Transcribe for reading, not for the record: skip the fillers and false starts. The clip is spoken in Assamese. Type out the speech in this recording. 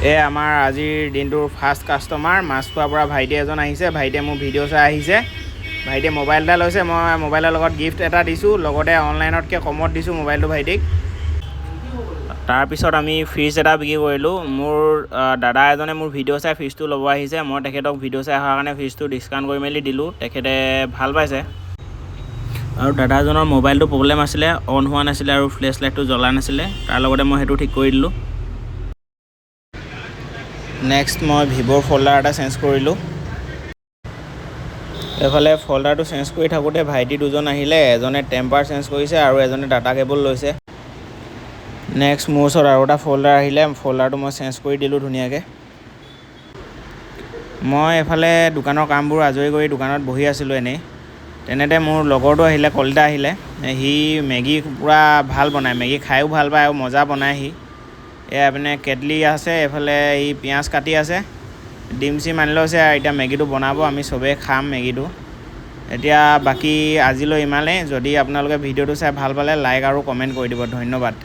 আমাৰ আজিৰ দিনটোৰ ফাৰ্ষ্ট কাষ্টমাৰ মাছ খোৱাৰ পৰা ভাইটি এজন আহিছে। ভাইটিয়ে মোৰ ভিডিঅ' চাই আহিছে। ভাইটিয়ে মোবাইল এটা লৈছে, মই মোবাইলৰ লগত গিফ্ট এটা দিছোঁ, লগতে অনলাইনতকৈ কমত দিছোঁ মোবাইলটো ভাইটিক। তাৰপিছত আমি ফ্ৰিজ এটা বিক্ৰী কৰিলোঁ। মোৰ দাদা এজনে মোৰ ভিডিঅ' চাই ফ্ৰিজটো ল'ব আহিছে। মই তেখেতক ভিডিঅ' চাই অহাৰ কাৰণে ফ্ৰিজটো ডিছকাউণ্ট কৰি মেলি দিলোঁ। তেখেতে ভাল পাইছে। আৰু দাদাজনৰ মোবাইলটো প্ৰব্লেম আছিলে, অন হোৱা নাছিলে আৰু ফ্লেছ লাইটটো জ্বলা নাছিলে। তাৰ লগতে মই সেইটো ঠিক কৰি দিলোঁ। নেক্সট মই ভিভ'ৰ ফল্ডাৰ এটা চেঞ্জ কৰিলোঁ। এইফালে ফল্ডাৰটো চেঞ্জ কৰি থাকোঁতে ভাইটি দুজন আহিলে, এজনে টেম্পাৰ চেঞ্জ কৰিছে আৰু এজনে ডাটা কেবল লৈছে। নেক্সট মোৰ ওচৰত আৰু এটা ফল্ডাৰ আহিলে, ফল্ডাৰটো মই চেঞ্জ কৰি দিলোঁ ধুনীয়াকৈ। মই এফালে দোকানৰ কামবোৰ আজৰি কৰি দোকানত বহি আছিলোঁ এনেই। তেনেতে মোৰ লগৰটো আহিলে, কলিতা আহিলে। সি মেগী পূৰা ভাল বনায়, মেগী খায়ো ভাল পায় আৰু মজা বনায় সি। এইপিনে কেটলি আছে, এইফালে ই পিঁয়াজ কাটি আছে, ডিম চিম আনি লৈছে। এতিয়া মেগীটো বনাব, আমি চবেই খাম মেগীটো। এতিয়া বাকী আজিলৈ ইমানেই। যদি আপোনালোকে ভিডিঅ'টো চাই ভাল পালে লাইক আৰু কমেণ্ট কৰি দিব। ধন্যবাদ।